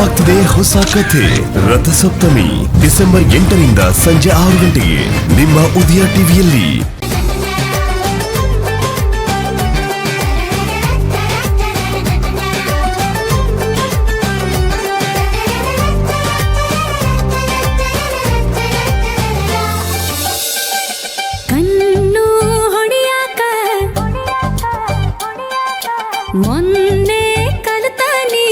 ಶುರುವಾಗ್ತಿದೆ ಹೊಸ ಕಥೆ ರಥಸಪ್ತಮಿ ಡಿಸೆಂಬರ್ 8ರಿಂದ ಸಂಜೆ 6 ಗಂಟೆಗೆ ನಿಮ್ಮ ಉದಯ ಟಿವಿಯಲ್ಲಿ. ಮೊನ್ನೆ ಕಲಿತಾನಿ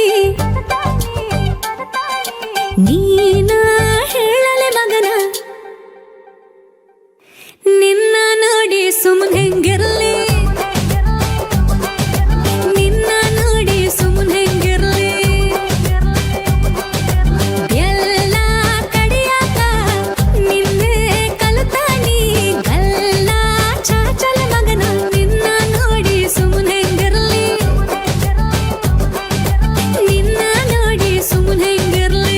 ನೀನ ಹೇಳಲೆ ಮಗನ ನಿನ್ನ ನೋಡಿ ಸುಮ್ಮನೆ ಹೆಂಗಿರ್ಲಿ ನಿನ್ನ ನೋಡಿ ಸುಮ್ಮನೆ ಹೆಂಗಿರ್ಲಿ ಎಲ್ಲ ಕಡಿಯಾಕ ನಿನ್ನೆ ಕಲಿತಾನಿ ಗಲ್ಲ ಚಾಚಲ ಮಗನ ನಿನ್ನ ನೋಡಿ ಸುಮ್ಮನೆ ಹೆಂಗಿರ್ಲಿ ನಿನ್ನ ನೋಡಿ ಸುಮ್ಮನೆ ಹೆಂಗಿರ್ಲಿ.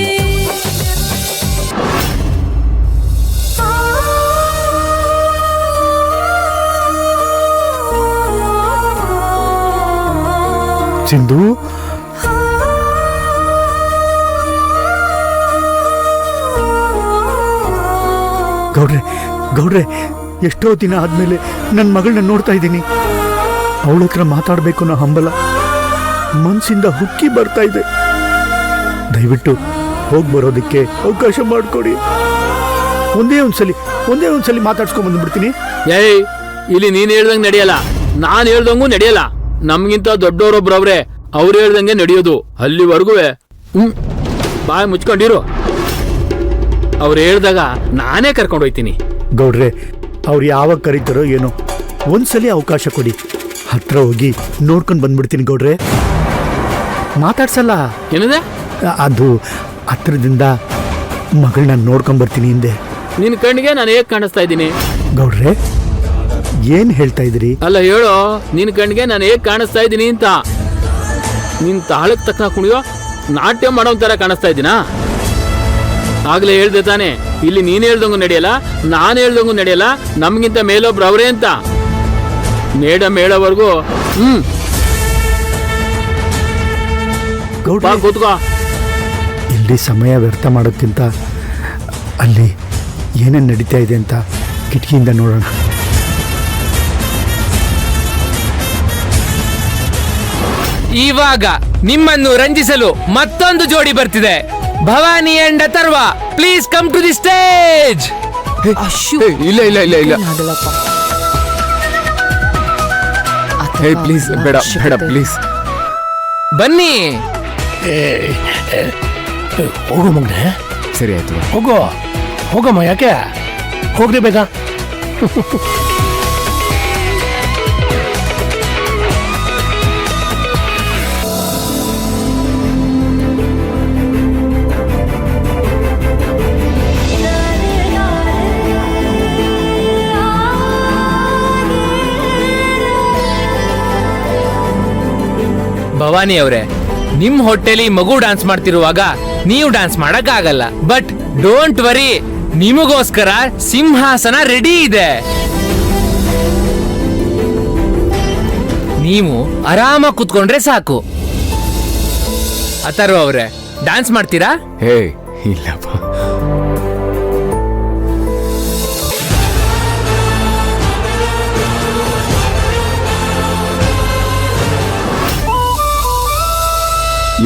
ಸಿಂಧು ಗೌಡ್ರೆ ಎಷ್ಟೋ ದಿನ ಆದ್ಮೇಲೆ ನನ್ನ ಮಗಳನ್ನ ನೋಡ್ತಾ ಇದ್ದೀನಿ. ಅವಳ ಹತ್ರ ಮಾತಾಡ್ಬೇಕು ಅನ್ನೋ ಹಂಬಲ ಮನ್ಸಿಂದ ಹುಕ್ಕಿ ಬರ್ತಾ ಇದೆ. ದಯವಿಟ್ಟು ಹೋಗಿ ಬರೋದಕ್ಕೆ ಅವಕಾಶ ಮಾಡಿಕೊಡಿ. ಒಂದೇ ಒಂದ್ಸಲಿ ಮಾತಾಡ್ಸ್ಕೊಂಡ್ ಬಂದ್ಬಿಡ್ತೀನಿ. ಏಯ್, ಇಲ್ಲಿ ನೀನ್ ಹೇಳ್ದಂಗೆ ನಡೆಯಲ್ಲ, ನಾನ್ ಹೇಳ್ದಂಗೂ ನಡೆಯಲ್ಲ. ನಮ್ಗಿಂತ ದೊಡ್ಡವರೊಬ್ರವ್ರೆ, ಅವ್ರು ಹೇಳ್ದಂಗೆ ನಡೆಯೋದು. ಅಲ್ಲಿವರೆಗೂ ಬಾಯ್ ಮುಚ್ಕೊಂಡಿರು. ಅವ್ರು ಹೇಳ್ದಾಗ ನಾನೇ ಕರ್ಕೊಂಡು ಹೋಯ್ತೀನಿ. ಗೌಡ್ರೆ, ಅವ್ರು ಯಾವಾಗ ಕರೀತಾರೋ ಏನೋ, ಒಂದ್ಸಲಿ ಅವಕಾಶ ಕೊಡಿ. ಹತ್ರ ಹೋಗಿ ನೋಡ್ಕೊಂಡು ಬಂದ್ಬಿಡ್ತೀನಿ ಗೌಡ್ರೆ. ಮಾತಾಡ್ಸಲ್ಲ. ಏನದೆ? ಅದು ಹತ್ರದಿಂದ ಮಗಳನ್ನ ನೋಡ್ಕೊಂಬರ್ತೀನಿ ಹಿಂದೆ. ನಿನ್ ಕಣ್ಣಿಗೆ ನಾನು ಹೇಗ್ ಕಾಣಿಸ್ತಾ ಇದ್ದೀನಿ? ಗೌಡ್ರೆ, ಏನ್ ಹೇಳ್ತಾ ಇದ್ರಿ? ಅಲ್ಲ ಹೇಳೋ, ನಿನ್ ಕಣ್ಣಿಗೆ ನಾನು ಹೇಗ್ ಕಾಣಿಸ್ತಾ ಇದ್ದೀನಿ ಅಂತ. ನಿನ್ ತಾಳಕ್ ತಕ್ಕ ಕುಣಿಯೋ ನಾಟ್ಯ ಮಾಡೋ ತರ ಕಾಣಿಸ್ತಾ ಇದ್ದೀನಾ? ಆಗ್ಲೇ ಹೇಳ್ದೆ ತಾನೆ, ಇಲ್ಲಿ ನೀನ್ ಹೇಳ್ದಂಗೂ ನಡೆಯಲ್ಲ, ನಾನು ಹೇಳ್ದಂಗೂ ನಡೆಯಲ್ಲ, ನಮ್ಗಿಂತ ಮೇಲೊಬ್ರು ಅವ್ರೆ ಅಂತ. ಮೇಡಮ್ ಹೇಳೋವರೆಗೂ ಕೂತ್ಕೋ. ಇಲ್ಲಿ ಸಮಯ ವ್ಯರ್ಥ ಮಾಡೋಕ್ಕಿಂತ ಅಲ್ಲಿ ಏನೇನು ನಡೀತಾ ಇದೆ ಅಂತ ಕಿಟಕಿಯಿಂದ ನೋಡೋಣ. ಇವಾಗ ನಿಮ್ಮನ್ನು ರಂಜಿಸಲು ಮತ್ತೊಂದು ಜೋಡಿ ಬರ್ತಿದೆ. Bhavani and Atharva, please come to the stage. ಇಲ್ಲ ಇಲ್ಲ ಇಲ್ಲ ಇಲ್ಲ, ಪ್ಲೀಸ್ ಬೇಡ ಬೇಡ ಪ್ಲೀಸ್. ಬನ್ನಿ. ಹೋಗೋ ಮಗನೆ. ಸರಿ ಆಯ್ತು, ಹೋಗಮ್ಮ. ಯಾಕೆ ಹೋಗ್ರಿ ಬೇಗ. ಭವಾನಿ ಅವರೇ, ನಿಮ್ ಹೊಟ್ಟೆಲಿ ಮಗು ಡಾನ್ಸ್ ಮಾಡ್ತಿರುವಾಗ ನೀವು ಡಾನ್ಸ್ ಮಾಡಕ್ ಆಗಲ್ಲ. ಬಟ್ ಡೋಂಟ್ ವರಿ, ನಿಮಗೋಸ್ಕರ ಸಿಂಹಾಸನ ರೆಡಿ ಇದೆ. ನೀವು ಆರಾಮ ಕೂತ್ಕೊಂಡ್ರೆ ಸಾಕು. ಅಥರ್ವ ಅವರೇ, ಡಾನ್ಸ್ ಮಾಡ್ತೀರಾ? ಹೇ ಇಲ್ಲಪ್ಪ.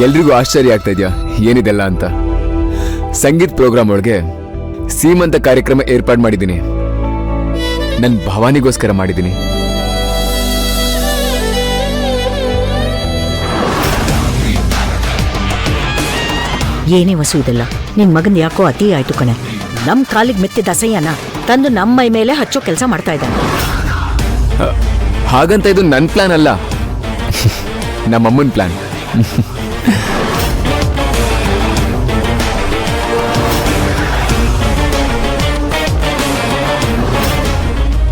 ಎಲ್ರಿಗೂ ಆಶ್ಚರ್ಯ ಆಗ್ತಾ ಇದೆಯಾ ಏನಿದೆಲ್ಲ ಅಂತ? ಸಂಗೀತ್ ಪ್ರೋಗ್ರಾಮ್ ಒಳಗೆ ಸೀಮಂತ ಕಾರ್ಯಕ್ರಮ ಏರ್ಪಾಡು ಮಾಡಿದ್ದೀನಿ. ನನ್ನ ಭವಾನಿಗೋಸ್ಕರ ಮಾಡಿದ್ದೀನಿ. ಏನೇ ವಸು ಇದೆಲ್ಲ? ನಿನ್ ಮಗನ್ ಯಾಕೋ ಅತಿ ಆಯ್ತು ಕಣೆ. ನಮ್ ಕಾಲಿಗೆ ಮೆತ್ತಿದ ಅಸಹ್ಯನ ತಂದು ನಮ್ಮ ಮೈ ಮೇಲೆ ಹಚ್ಚೋ ಕೆಲಸ ಮಾಡ್ತಾ ಇದ್ದಾನೆ. ಹಾಗಂತ ಇದು ನನ್ನ ಪ್ಲಾನ್ ಅಲ್ಲ, ನಮ್ಮಮ್ಮನ ಪ್ಲಾನ್.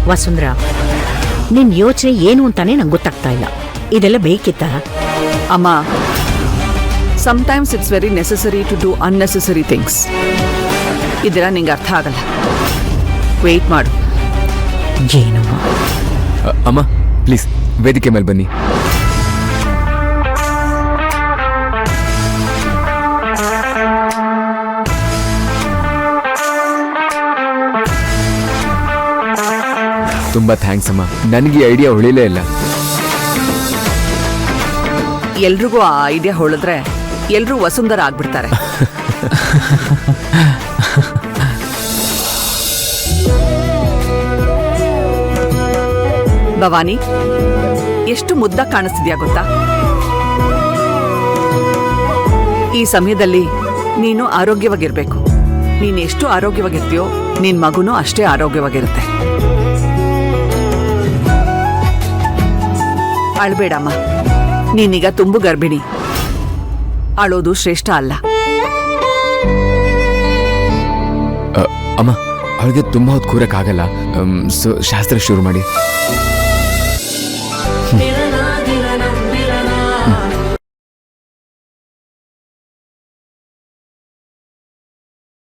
ವಸುಂಧರಾ, ನಿನ್ ಯೋಚನೆ ಏನು ಅಂತಾನೆ ನಂಗೆ ಗೊತ್ತಾಗ್ತಾ ಇಲ್ಲ. ಇದೆಲ್ಲ ಬೇಕಿತ್ತ? ಅಮ್ಮ, sometimes it's very necessary to do unnecessary things. ಇದೆಲ್ಲ ನಿಂಗೆ ಅರ್ಥ ಆಗಲ್ಲ. ವೇಟ್ ಮಾಡು. ಏನಮ್ಮ? ಅಮ್ಮ ಪ್ಲೀಸ್ ವೇದಿಕೆ ಮೇಲೆ ಬನ್ನಿ. ತುಂಬಾ ಥ್ಯಾಂಕ್ಸ್ ಅಮ್ಮ. ನನಗೆ ಈ ಐಡಿಯಾ ಹೊಳಿಲೇ ಇಲ್ಲ. ಎಲ್ರಿಗೂ ಆ ಐಡಿಯಾ ಹೊಳಿದ್ರೆ ಎಲ್ರೂ ವಸುಂಧರ ಆಗ್ಬಿಡ್ತಾರೆ. ಭವಾನಿ, ಎಷ್ಟು ಮುದ್ದಾಗಿ ಕಾಣಿಸ್ತಿದ್ಯಾ ಗೊತ್ತಾ? ಈ ಸಮಯದಲ್ಲಿ ನೀನು ಆರೋಗ್ಯವಾಗಿರ್ಬೇಕು. ನೀನು ಎಷ್ಟು ಆರೋಗ್ಯವಾಗಿರ್ತೀಯೋ ನಿನ್ ಮಗುನೂ ಅಷ್ಟೇ ಆರೋಗ್ಯವಾಗಿರುತ್ತೆ. ಅಳ್ಬೇಡಮ್ಮ, ನೀನೀಗ ತುಂಬು ಗರ್ಭಿಣಿ. ಅಳೋದು ಶ್ರೇಷ್ಠ ಅಲ್ಲ. ಅಮ್ಮ, ಅವಳಿಗೆ ತುಂಬಾ ಹೊತ್ತು ಕೂರಕ್ಕಾಗಲ್ಲ. ಸೊ ಶಾಸ್ತ್ರ ಶುರು ಮಾಡಿ.